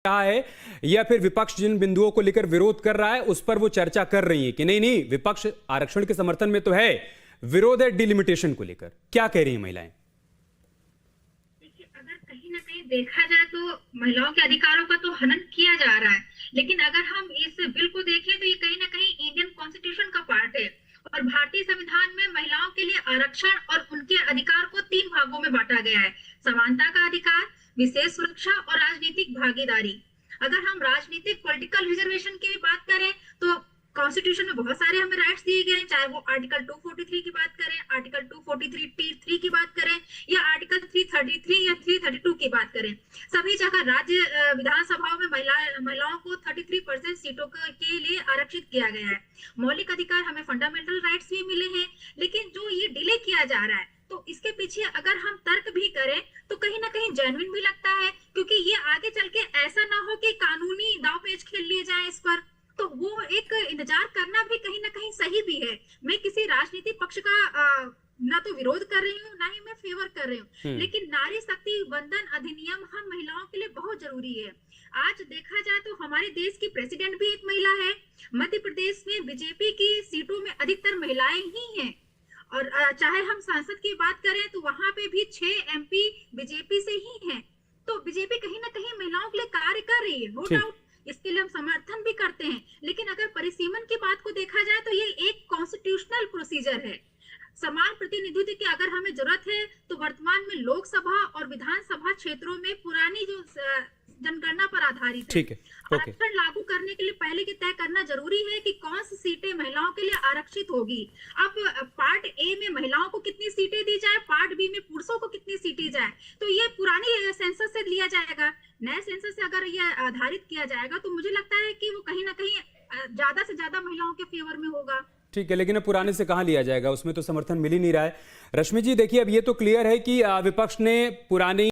रहा है या फिर विपक्ष जिन बिंदुओं को लेकर विरोध कर रहा है उस पर वो चर्चा कर रही है कि नहीं नहीं विपक्ष आरक्षण के समर्थन में तो है, विरोध है डिलिमिटेशन को लेकर। क्या कह रही हैं महिलाएं? देखिए, अगर कहीं ना कहीं देखा जाए तो महिलाओं के अधिकारों का तो हनन किया जा रहा है, लेकिन अगर हम इस बिल को देखें तो ये कहीं ना कहीं इंडियन कॉन्स्टिट्यूशन का पार्ट है और भारतीय संविधान में महिलाओं के लिए आरक्षण और उनके अधिकार को 3 भागों में बांटा गया है: समानता का अधिकार, विशेष सुरक्षा और राजनीतिक भागीदारी। अगर हम राजनीतिक पॉलिटिकल रिजर्वेशन की भी बात करें तो कॉन्स्टिट्यूशन में बहुत सारे हमें राइट्स दिए गए हैं, चाहे वो आर्टिकल 243 की बात करें, आर्टिकल 243(3) की बात करें या आर्टिकल 333 या 332 की बात करें। सभी जगह राज्य विधानसभाओं में महिलाओं को 33% सीटों के लिए आरक्षित किया गया है। मौलिक अधिकार, हमें फंडामेंटल राइट्स भी मिले हैं, लेकिन जो ये डिले किया जा रहा है तो इसके पीछे अगर हम तर्क भी करें तो कहीं ना कहीं जेन्युइन भी लगता है, क्योंकि ये आगे चल के ऐसा ना हो कि कानूनी दाव पेच खेल लिए जाए इस पर, तो वो एक इंतजार करना भी कहीं ना कहीं सही भी है। मैं किसी राजनीतिक पक्ष का ना तो विरोध कर रही हूँ ना ही मैं फेवर कर रही हूँ, लेकिन नारी शक्ति वंदन अधिनियम हम महिलाओं के लिए बहुत जरूरी है। आज देखा जाए तो हमारे देश की प्रेसिडेंट भी एक महिला है। मध्य प्रदेश में बीजेपी की सीटों में अधिकतर महिलाएं ही हैं और चाहे हम सांसद की बात करें तो वहां पे भी 6 MP बीजेपी से ही हैं। तो बीजेपी कहीं ना कहीं महिलाओं के लिए कार्य कर रही है, नो डाउट, इसके लिए हम समर्थन भी करते हैं, लेकिन अगर परिसीमन की बात को देखा जाए तो ये एक कॉन्स्टिट्यूशनल प्रोसीजर है। समान प्रतिनिधित्व की अगर हमें जरूरत है तो वर्तमान में लोकसभा और विधानसभा क्षेत्रों में पुरानी जो जनगणना पर आधारित है, आरक्षण लागू करने के लिए पहले की तय करना जरूरी है कि कौन सी सीटें महिलाओं के लिए आरक्षित होगी। अब पार्ट ए में महिलाओं को कितनी सीटें दी जाए, पार्ट बी में पुरुषों को कितनी सीटें जाए, तो ये पुरानी सेंसस से लिया जाएगा। नए सेंसस से अगर ये आधारित किया जाएगा तो मुझे लगता है कि वो कहीं ना कहीं ज्यादा से ज्यादा महिलाओं के फेवर में होगा। ठीक है, लेकिन अब पुराने से कहां लिया जाएगा, उसमें तो समर्थन मिल ही नहीं रहा है। रश्मि जी देखिए, अब ये तो क्लियर है कि विपक्ष ने पुरानी